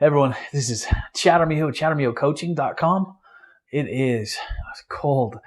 Everyone, this is Armijo, ChatArmijoCoaching.com. It is a cold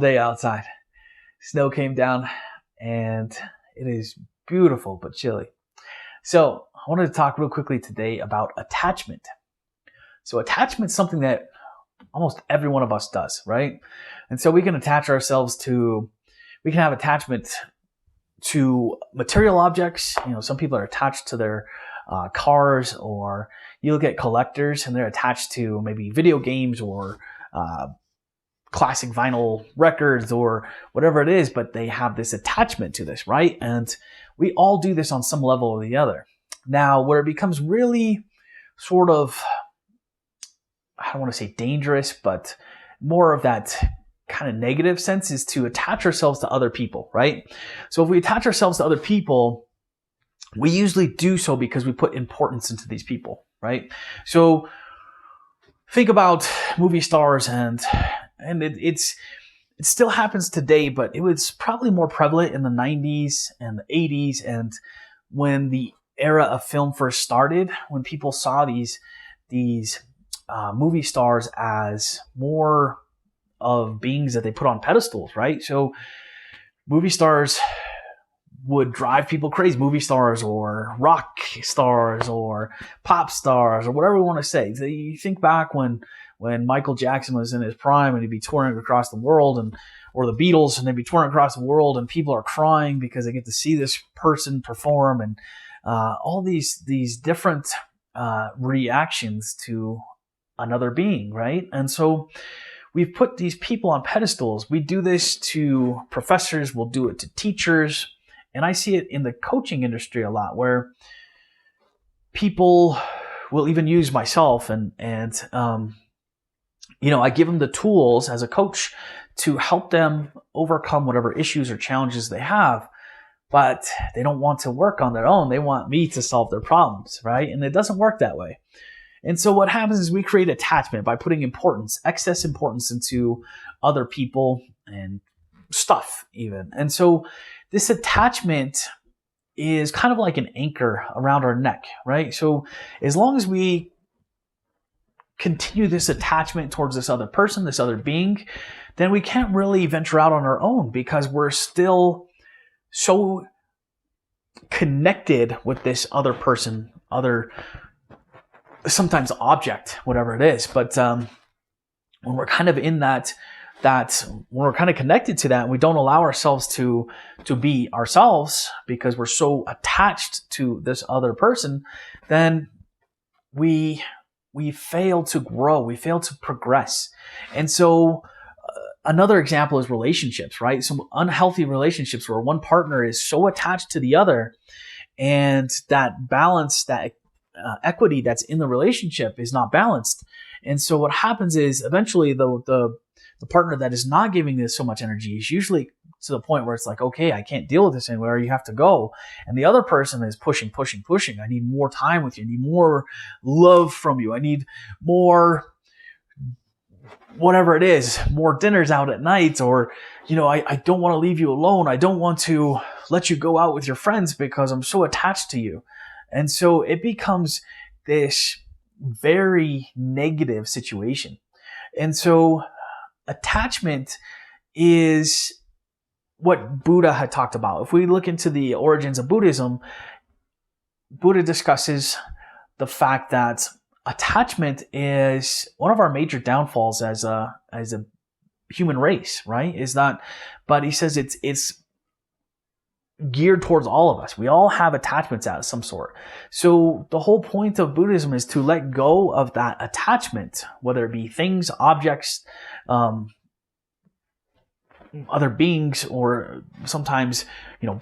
day outside. Snow came down and it is beautiful but chilly. So I wanted to talk real quickly today about attachment. So attachment is something that almost every one of us does, right? And so we can have attachment to material objects. Some people are attached to their cars, or you look at collectors and they're attached to maybe video games or classic vinyl records or whatever it is, but they have this attachment to this, right? And we all do this on some level or the other. Now, where it becomes really sort of, I don't want to say dangerous, but more of that kind of negative sense is to attach ourselves to other people, right? So if we attach ourselves to other people, we usually do so because we put importance into these people, right? So think about movie stars, and it still happens today, but it was probably more prevalent in the 90s and the 80s, and when the era of film first started, when people saw these movie stars as more of beings that they put on pedestals, right? So movie stars would drive people crazy. Movie stars or rock stars or pop stars or whatever we want to say. So you think back when Michael Jackson was in his prime and he'd be touring across the world, or the Beatles, and they'd be touring across the world, and people are crying because they get to see this person perform, and all these different reactions to another being, right? And so we've put these people on pedestals. We do this to professors. We'll do it to teachers. And I see it in the coaching industry a lot, where people will even use myself and I give them the tools as a coach to help them overcome whatever issues or challenges they have, but they don't want to work on their own. They want me to solve their problems, right? And it doesn't work that way. And so what happens is we create attachment by putting excess importance into other people and stuff even. And so this attachment is kind of like an anchor around our neck, right? So as long as we continue this attachment towards this other person, this other being, then we can't really venture out on our own, because we're still so connected with this other person, sometimes object, whatever it is. But when we're kind of in that when we're kind of connected to that, and we don't allow ourselves to be ourselves because we're so attached to this other person, then we fail to grow, we fail to progress. And so another example is relationships, right? Some unhealthy relationships where one partner is so attached to the other, and that balance, that equity that's in the relationship is not balanced. And so what happens is eventually the partner that is not giving this so much energy is usually to the point where it's like, okay, I can't deal with this anymore, you have to go. And the other person is pushing. I need more time with you. I need more love from you. I need more, whatever it is, more dinners out at night, or, I don't want to leave you alone. I don't want to let you go out with your friends because I'm so attached to you. And so it becomes this very negative situation. And so attachment is what Buddha had talked about. If we look into the origins of Buddhism, Buddha discusses the fact that attachment is one of our major downfalls as a human race, right? But he says it's geared towards all of us. We all have attachments of some sort. So the whole point of Buddhism is to let go of that attachment, whether it be things, objects, other beings, or sometimes,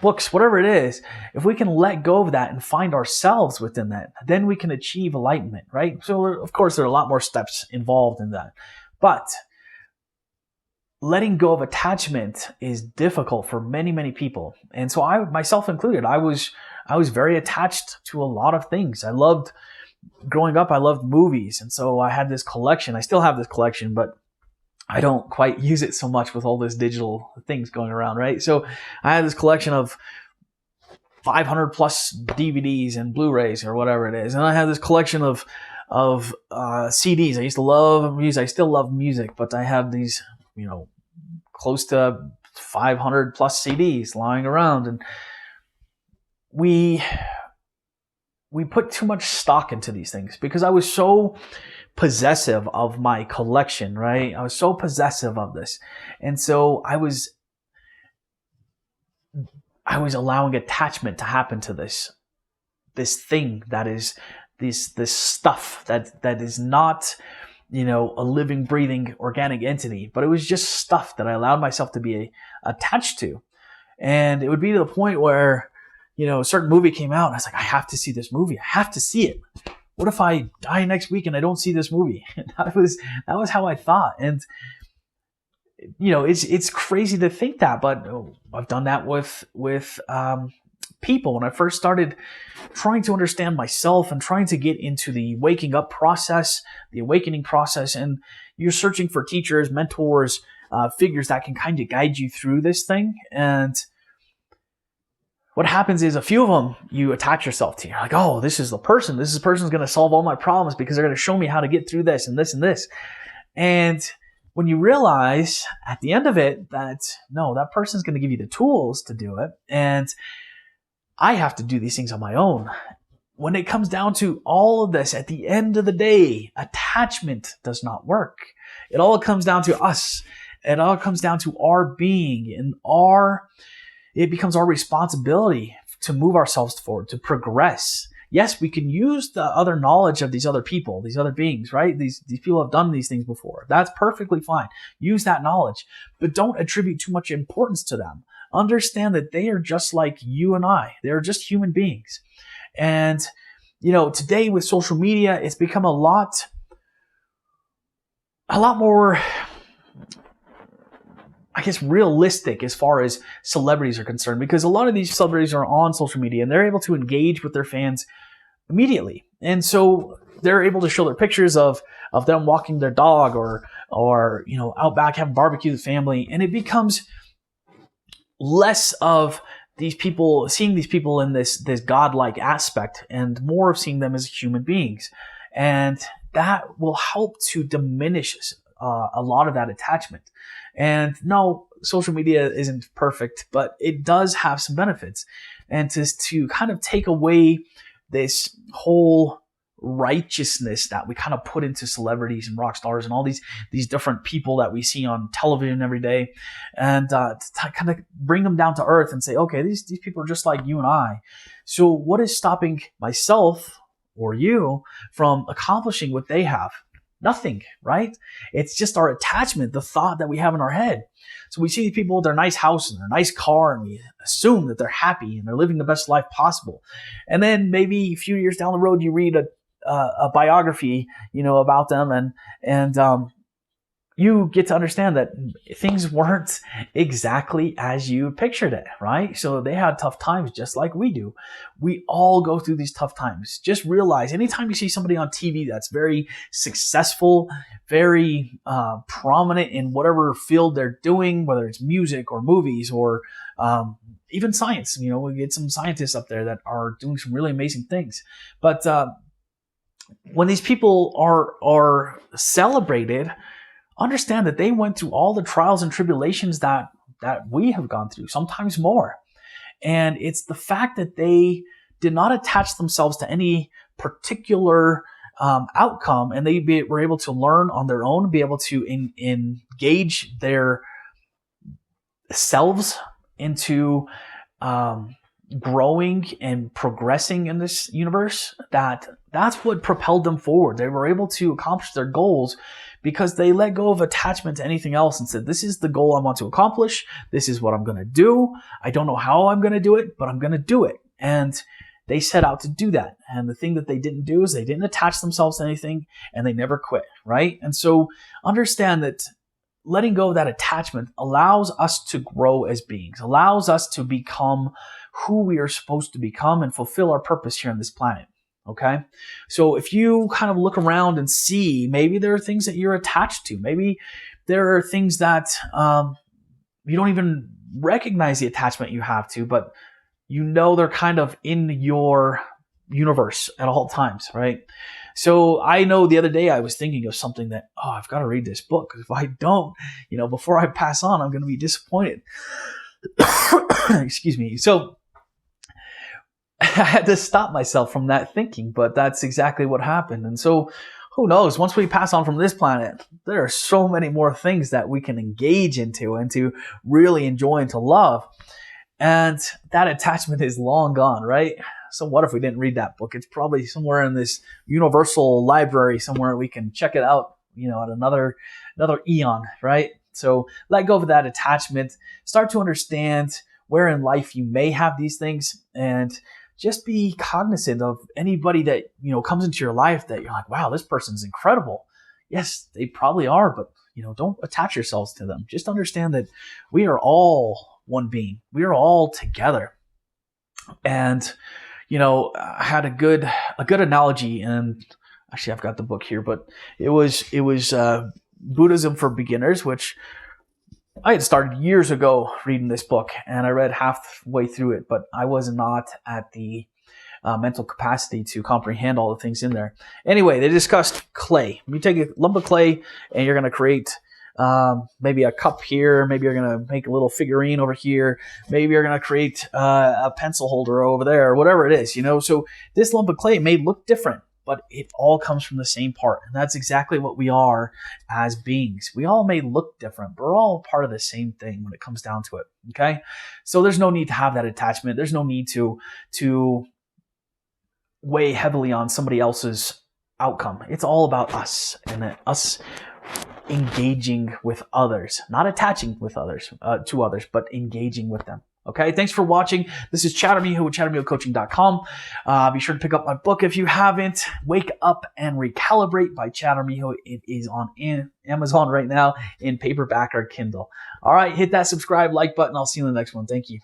books, whatever it is. If we can let go of that and find ourselves within that, then we can achieve enlightenment, right? So of course, there are a lot more steps involved in that, but letting go of attachment is difficult for many, many people. And so I, myself included, I was very attached to a lot of things. Growing up, I loved movies. And so I had this collection. I still have this collection, but I don't quite use it so much with all this digital things going around, right? So I had this collection of 500 plus DVDs and Blu-rays or whatever it is. And I have this collection of CDs. I used to love music. I still love music, but I have these, close to 500 plus CDs lying around, and we put too much stock into these things because I was so possessive of my collection, right? I was so possessive of this. And so I was allowing attachment to happen to this thing that is this stuff that is not, a living, breathing, organic entity, but it was just stuff that I allowed myself to be attached to. And it would be to the point where, a certain movie came out and I was like, I have to see this movie. I have to see it. What if I die next week and I don't see this movie? That was how I thought. And, it's crazy to think that, but I've done that with people. When I first started trying to understand myself and trying to get into the waking up process, the awakening process, and you're searching for teachers, mentors, figures that can kind of guide you through this thing. And what happens is a few of them you attach yourself to. You're like, oh, this is the person. This person's going to solve all my problems because they're going to show me how to get through this and this and this. And when you realize at the end of it that, no, that person's going to give you the tools to do it. And I have to do these things on my own. When it comes down to all of this, at the end of the day, attachment does not work. It all comes down to us. It all comes down to our being and it becomes our responsibility to move ourselves forward, to progress. Yes, we can use the other knowledge of these other people, these other beings, right? These people have done these things before. That's perfectly fine. Use that knowledge, but don't attribute too much importance to them. Understand that they are just like you and I. They're just human beings. And, today with social media, it's become a lot more, I guess, realistic as far as celebrities are concerned, because a lot of these celebrities are on social media and they're able to engage with their fans immediately. And so they're able to show their pictures of them walking their dog or out back having barbecue with family. And it becomes less of seeing these people in this godlike aspect and more of seeing them as human beings. And that will help to diminish a lot of that attachment. And no, social media isn't perfect, but it does have some benefits. And to kind of take away this whole righteousness that we kind of put into celebrities and rock stars and all these different people that we see on television every day, and to kind of bring them down to earth and say, okay, these people are just like you and I. So what is stopping myself or you from accomplishing what they have? Nothing, right? It's just our attachment, the thought that we have in our head. So we see these people with their nice house and their nice car, and we assume that they're happy and they're living the best life possible. And then maybe a few years down the road, you read a biography, about them, and you get to understand that things weren't exactly as you pictured it, right? So they had tough times just like we do. We all go through these tough times. Just realize anytime you see somebody on TV that's very successful, very prominent in whatever field they're doing, whether it's music or movies or even science, we get some scientists up there that are doing some really amazing things. But when these people are celebrated, understand that they went through all the trials and tribulations that we have gone through, sometimes more. And it's the fact that they did not attach themselves to any particular outcome, and they were able to learn on their own, be able to engage their selves into growing and progressing in this universe. That's what propelled them forward. They were able to accomplish their goals because they let go of attachment to anything else and said, this is the goal I want to accomplish. This is what I'm going to do. I don't know how I'm going to do it, but I'm going to do it. And they set out to do that. And the thing that they didn't do is they didn't attach themselves to anything, and they never quit, right? And so understand that letting go of that attachment allows us to grow as beings, allows us to become who we are supposed to become and fulfill our purpose here on this planet. Okay. So if you kind of look around and see, maybe there are things that you're attached to. Maybe there are things that you don't even recognize the attachment you have to, but they're kind of in your universe at all times, right? So I know the other day I was thinking of something that, I've got to read this book, because if I don't, before I pass on, I'm going to be disappointed. Excuse me. So I had to stop myself from that thinking, but that's exactly what happened. And so who knows, once we pass on from this planet, there are so many more things that we can engage into and to really enjoy and to love. And that attachment is long gone, right? So what if we didn't read that book? It's probably somewhere in this universal library somewhere. We can check it out, at another eon, right? So let go of that attachment. Start to understand where in life you may have these things, and just be cognizant of anybody that, comes into your life that you're like, wow, this person's incredible. Yes, they probably are, but, don't attach yourselves to them. Just understand that we are all one being. We are all together. And, I had a good analogy, and actually I've got the book here, but it was Buddhism for Beginners, which I had started years ago reading this book, and I read halfway through it, but I was not at the mental capacity to comprehend all the things in there. Anyway, they discussed clay. You take a lump of clay, and you're going to create maybe a cup here. Maybe you're going to make a little figurine over here. Maybe you're going to create a pencil holder over there, or whatever it is. So this lump of clay may look different, but it all comes from the same part. And that's exactly what we are as beings. We all may look different, but we're all part of the same thing when it comes down to it. Okay? So there's no need to have that attachment. There's no need to weigh heavily on somebody else's outcome. It's all about us, and us engaging with others, not attaching with others, to others, but engaging with them. Okay, thanks for watching. This is Armijo with ChatArmijoCoaching.com. Be sure to pick up my book if you haven't. Wake Up and Recalibrate by Armijo. It is on Amazon right now in paperback or Kindle. All right, hit that subscribe, like button. I'll see you in the next one. Thank you.